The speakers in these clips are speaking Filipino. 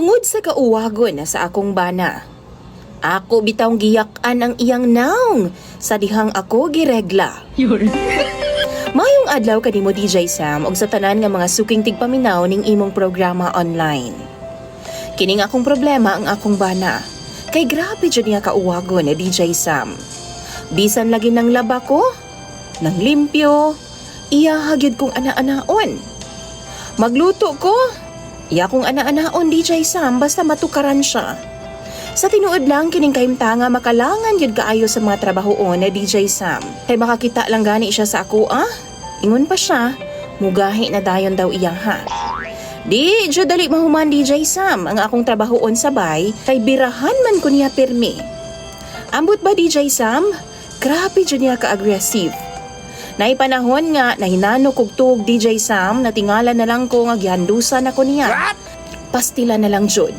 Tungod sa kauwagon na sa akong bana, ako bitawng giyak-an ang iyang naong sa dihang ako giregla. Mayong adlaw kanimo DJ Sam og sa tanan nga mga suking tigpaminaw ning imong programa online. Kining akong problema ang akong bana. Kay grabe jud niya kauwagon ni DJ Sam. Bisan lagi ng laba ko, nang limpyo, iya hagyud kong ana-anaon. Magluto ko, iya kong ana-anaon DJ Sam basta matukaran siya. Sa tinuod lang kining kahimtanga makalangan yun kaayo sa mga trabahoon na DJ Sam. Kay makakita lang gani siya sa ako Ingon pa siya, mugahi na dayon daw iya ha. Di, jud dali mahuman DJ Sam ang akong trabahoon sabay kay birahan man ko niya pirmi. Ambot ba DJ Sam? Grabe jud niya ka-aggressive. Naipanahon nga nahinano kog tuog DJ Sam na tingala na lang ko nga gihandusan ako niya. Pastila na lang jud.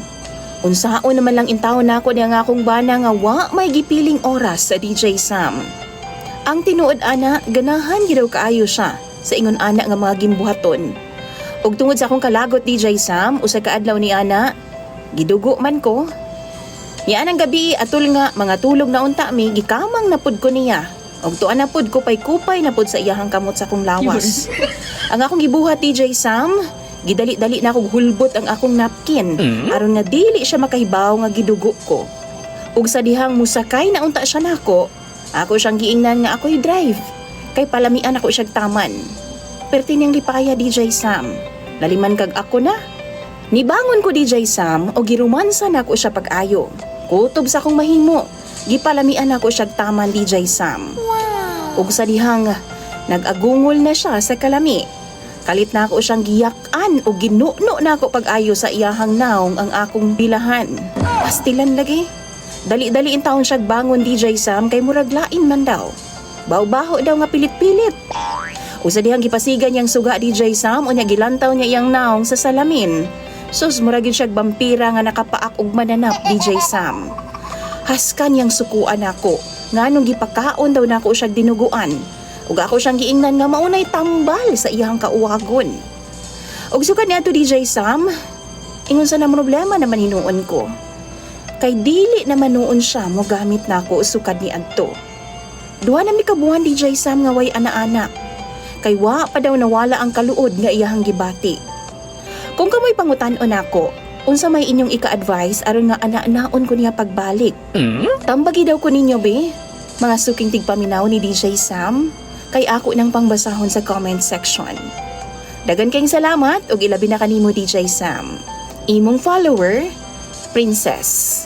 Unsaon naman lang intaw na ako niya nga akong bana nga wa may gipiling oras sa DJ Sam. Ang tinuod ana, ganahan gidaw kaayo siya sa ingon ana nga mga gimbuhaton. Ug tungod sa akong kalagot DJ Sam, usa ka adlaw ni ana, gidugo man ko. Niya anang gabi atul nga mga tulog na unta mi gikamang napud ko niya. Og tuan na pud ko pay kupay na pud sa iyahang kamot sa akong lawas. Ang akong gibuhat DJ Sam, gidali-dali na akong hulbot ang akong napkin aron nga dili siya makahibaw nga gidugo ko. Ug sa dihang musakay na unta siya nako, ako siyang giingnan nga ako'y drive. Kay palamian ako siyang taman. Perti niyang lipaya DJ Sam. Laliman kag ako na. Nibangon ko DJ Sam o girumansa na ako siya pag-ayo. Kutob sa akong mahimo. Gipalamian ako siyang taman DJ Sam. Ug sa dihang nag-agungol na siya sa kalami. Kalit na ako siyang giyak-an o ginuno na ako pag-ayo sa iyahang naong ang akong bilahan. Pastilan lagi. Dali-dali in taon siya bangon DJ Sam kay murag lain man daw. Baw-baho daw nga pilit-pilit. Usa dihang gipasigan niyang suga DJ Sam unya gilantaw niya iyang naong sa salamin. Sus murag gyud siya vampira nga nakapaak og mananap DJ Sam. Haskan niyang sukuan ako nganong gipakaon daw nako siya dinuguan. Ug ako siyang giingnan nga maunay tambal sa iyang kauwagon. Ug sukad niadto DJ Sam, ingon sa na problema naman hinuon ko. Kay dili naman noon siya mo gamit nako sukad ni adto. Duha na mi kabuhan DJ Sam nga way ana-anak. Kay wa pa daw nawala ang kaluod nga iyahang gibati. Kung kamoy pangutan-on ako, unsa may inyong ika-advise aron nga ana-anaon ko niya pagbalik? Tambagi daw ko ninyo be, mga suking tigpaminaw ni DJ Sam, kay ako nang pangbasahon sa comment section. Dagan kayong salamat ug ilabi na kanimo DJ Sam. Imong follower, Princess.